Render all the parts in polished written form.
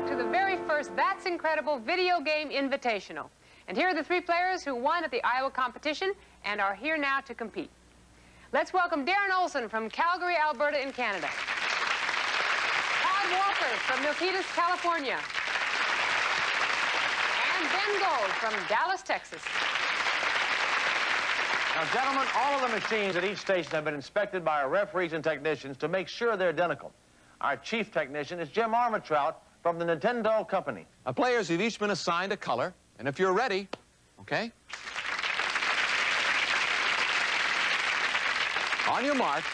back to the very first That's Incredible Video Game Invitational. And here are the three players who won at the Iowa competition and are here now to compete. Let's welcome Darren Olson from Calgary, Alberta in Canada. Todd Walker from Milpitas, California. And Ben Gold from Dallas, Texas. Now, gentlemen, all of the machines at each station have been inspected by our referees and technicians to make sure they're identical. Our chief technician is Jim Armatrout from the Nintendo Company. Our players have each been assigned a color, and if you're ready, okay? On your mark,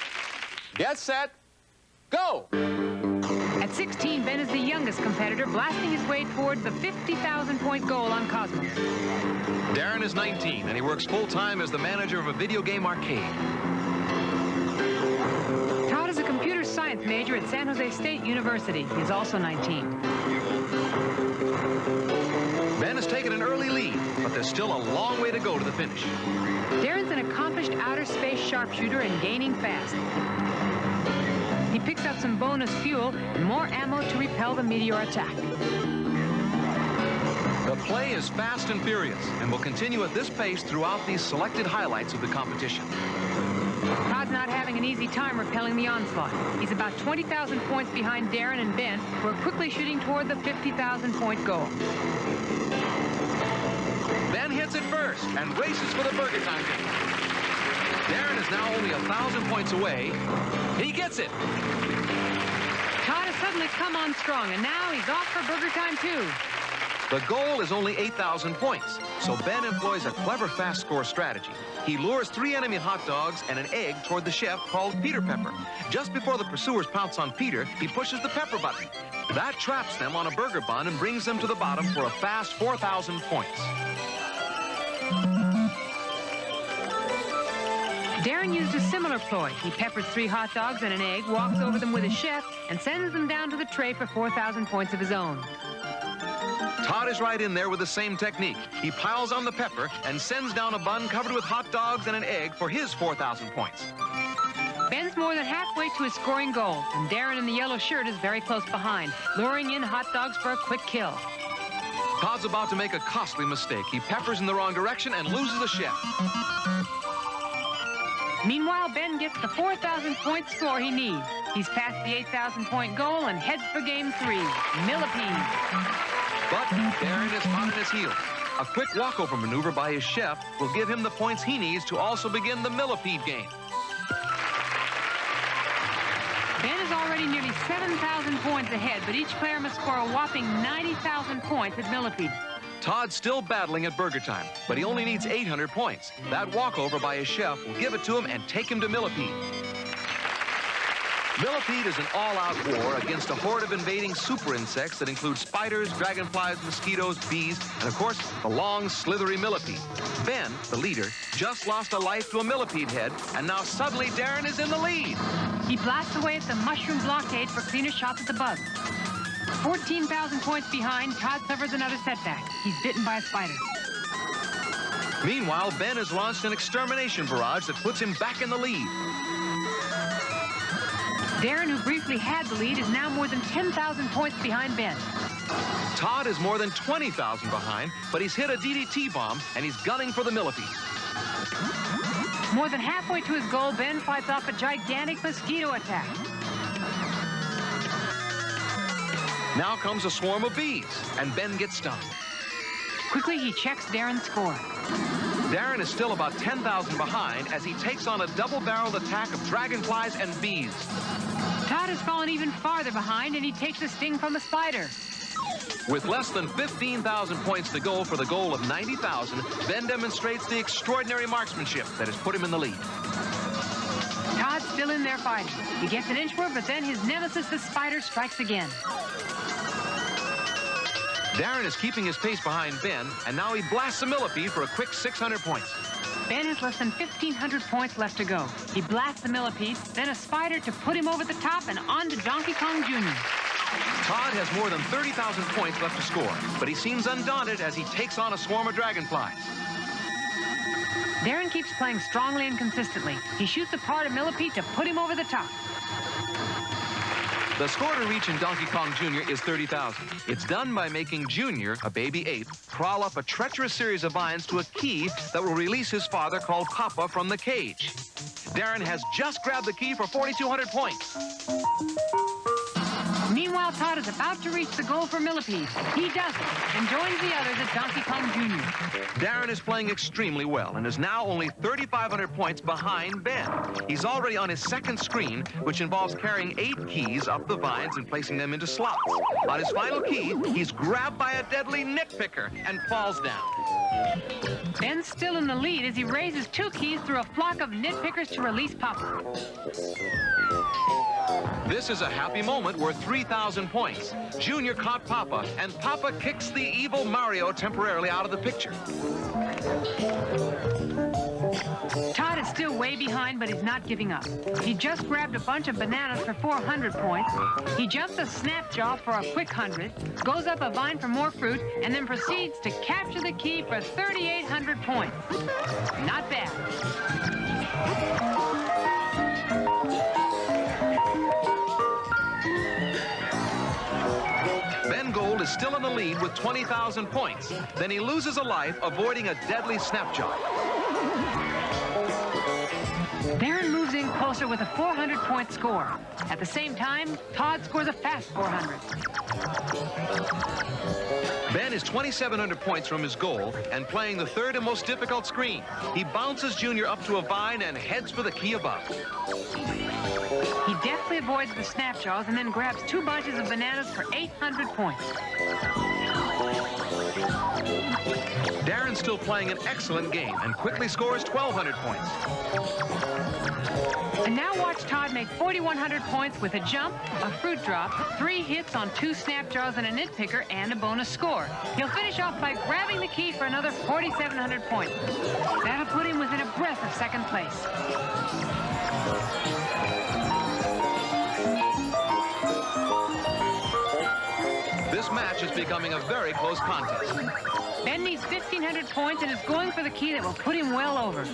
get set, go! At 16, Ben is the youngest competitor, blasting his way toward the 50,000-point goal on Cosmos. Darren is 19, and he works full-time as the manager of a video game arcade. Todd is a computer science major at San Jose State University. He's also 19. Ben has taken an early lead, but there's still a long way to go to the finish. Darren's an accomplished outer space sharpshooter and gaining fast. He picks up some bonus fuel and more ammo to repel the meteor attack. The play is fast and furious and will continue at this pace throughout these selected highlights of the competition. Todd's not having an easy time repelling the onslaught. He's about 20,000 points behind Darren and Ben, who are quickly shooting toward the 50,000-point goal. Ben hits it first and races for the burger time game. Darren is now only 1,000 points away. He gets it. Todd has suddenly come on strong, and now he's off for burger time, too. The goal is only 8,000 points, so Ben employs a clever fast score strategy. He lures 3 enemy hot dogs and an egg toward the chef called Peter Pepper. Just before the pursuers pounce on Peter, he pushes the pepper button. That traps them on a burger bun and brings them to the bottom for a fast 4,000 points. Darren used a similar ploy. He peppers 3 hot dogs and an egg, walks over them with his chef, and sends them down to the tray for 4,000 points of his own. Todd is right in there with the same technique. He piles on the pepper and sends down a bun covered with hot dogs and an egg for his 4,000 points. Ben's more than halfway to his scoring goal, and Darren in the yellow shirt is very close behind, luring in hot dogs for a quick kill. Todd's about to make a costly mistake. He peppers in the wrong direction and loses the chef. Meanwhile, Ben gets the 4,000-point score he needs. He's past the 8,000-point goal and heads for game 3, Millipede. But Darren is hot on his heels. A quick walkover maneuver by his chef will give him the points he needs to also begin the Millipede game. Ben is already nearly 7,000 points ahead, but each player must score a whopping 90,000 points at Millipede. Todd's still battling at burger time, but he only needs 800 points. That walkover by his chef will give it to him and take him to Millipede. Millipede is an all-out war against a horde of invading super insects that include spiders, dragonflies, mosquitoes, bees, and of course, the long, slithery millipede. Ben, the leader, just lost a life to a millipede head, and now suddenly Darren is in the lead. He blasts away at the mushroom blockade for cleaner shots at the bugs. 14,000 points behind, Todd suffers another setback. He's bitten by a spider. Meanwhile, Ben has launched an extermination barrage that puts him back in the lead. Darren, who briefly had the lead, is now more than 10,000 points behind Ben. Todd is more than 20,000 behind, but he's hit a DDT bomb, and he's gunning for the millipede. More than halfway to his goal, Ben fights off a gigantic mosquito attack. Now comes a swarm of bees, and Ben gets stung. Quickly, he checks Darren's score. Darren is still about 10,000 behind as he takes on a double-barreled attack of dragonflies and bees. Todd has fallen even farther behind, and he takes a sting from a spider. With less than 15,000 points to go for the goal of 90,000, Ben demonstrates the extraordinary marksmanship that has put him in the lead. Todd's still in there fighting. He gets an inchworm, but then his nemesis, the spider, strikes again. Darren is keeping his pace behind Ben, and now he blasts a millipede for a quick 600 points. Ben has less than 1,500 points left to go. He blasts the millipede, then a spider to put him over the top and on to Donkey Kong Jr. Todd has more than 30,000 points left to score, but he seems undaunted as he takes on a swarm of dragonflies. Darren keeps playing strongly and consistently. He shoots apart a millipede to put him over the top. The score to reach in Donkey Kong Jr. is 30,000. It's done by making Jr., a baby ape, crawl up a treacherous series of vines to a key that will release his father, called Papa, from the cage. Darren has just grabbed the key for 4,200 points. Meanwhile, Todd is about to reach the goal for Millipede. He does it and joins the others at Donkey Kong Jr. Darren is playing extremely well and is now only 3,500 points behind Ben. He's already on his second screen, which involves carrying 8 keys up the vines and placing them into slots. On his final key, he's grabbed by a deadly nitpicker and falls down. Ben's still in the lead as he raises 2 keys through a flock of nitpickers to release Papa. This is a happy moment worth 3,000 points. Junior caught Papa, and Papa kicks the evil Mario temporarily out of the picture. Todd is still way behind, but he's not giving up. He just grabbed a bunch of bananas for 400 points. He jumps a snapjaw for a quick 100, goes up a vine for more fruit, and then proceeds to capture the key for 3,800 points. Not bad. Ben Gold is still in the lead with 20,000 points. Then he loses a life avoiding a deadly snapjaw. Darren moves in closer with a 400-point score. At the same time, Todd scores a fast 400. Ben is 2,700 points from his goal and playing the third and most difficult screen. He bounces Junior up to a vine and heads for the key above. He deftly avoids the snapjaws and then grabs 2 bunches of bananas for 800 points. Darren's still playing an excellent game and quickly scores 1,200 points. And now watch Todd make 4,100 points with a jump, a fruit drop, 3 hits on 2 snapjaws and a nitpicker, and a bonus score. He'll finish off by grabbing the key for another 4,700 points. That'll put him within a breath of second place. This match is becoming a very close contest. Ben needs 1,500 points and is going for the key that will put him well over.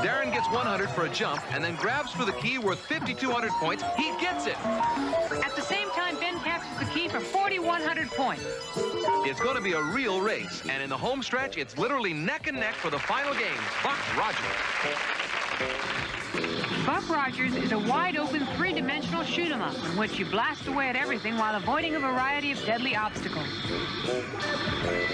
Darren gets 100 for a jump and then grabs for the key worth 5,200 points. He gets it! At the same time, Ben captures the key for 4,100 points. It's going to be a real race, and in the home stretch, it's literally neck and neck for the final game. Buck Rogers. Buck Rogers is a wide-open, 3-dimensional shoot-'em-up in which you blast away at everything while avoiding a variety of deadly obstacles.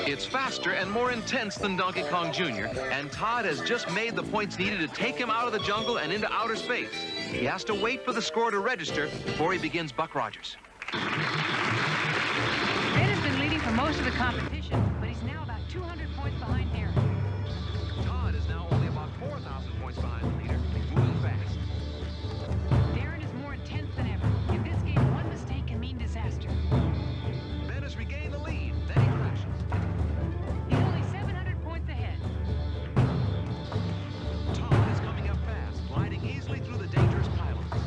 It's faster and more intense than Donkey Kong Jr., and Todd has just made the points needed to take him out of the jungle and into outer space. He has to wait for the score to register before he begins Buck Rogers. Ben has been leading for most of the competition, but he's now about 200 points behind Darren. Todd is now only about 4,000 points behind the leader. He's moving fast. Darren is more intense than ever. In this game, one mistake can mean disaster. Ben has regained the lead. Then he crashes. He's only 700 points ahead. Todd is coming up fast, gliding easily through the dangerous pylons.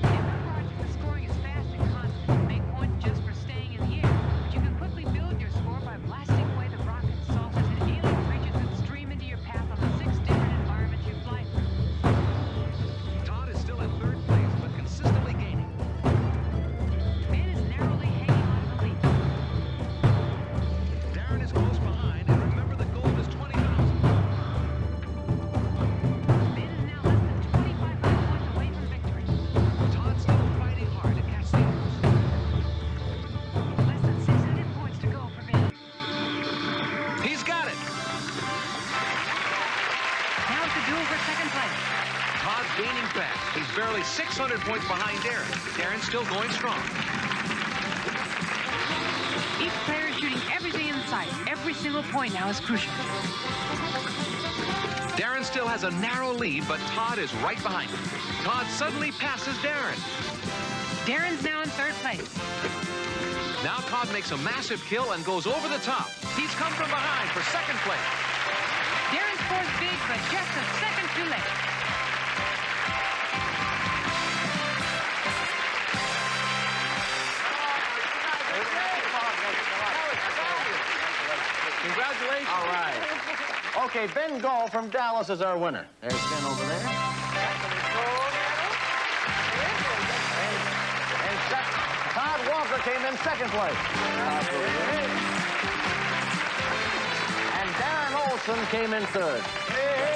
Buck Rogers is scoring as fast and constant to make points just for staying in the air, but you can quickly build your score by blasting away the rockets, saucers, and alien creatures that stream into your path on the 6 different environments you fly through. Todd is still in third place, but consistently gaining. Ben is narrowly hanging on to the lead. Darren is close behind, and remember the goal is 20,000. Ben is now less than 2,500 points away from victory. Todd's still fighting hard to catch the others. Less than 600 points to go for Ben. He's got it! Now it's a duel for second place. Todd's gaining fast. He's barely 600 points behind Darren. Darren's still going strong. Each player is shooting everything in sight. Every single point now is crucial. Darren still has a narrow lead, but Todd is right behind him. Todd suddenly passes Darren. Darren's now in third place. Now Todd makes a massive kill and goes over the top. He's come from behind for second place. Darren scores big, but just a second too late. Congratulations. All right. Okay, Ben Gall from Dallas is our winner. There's Ben over there. And Todd Walker came in second place. And Darren Olson came in third.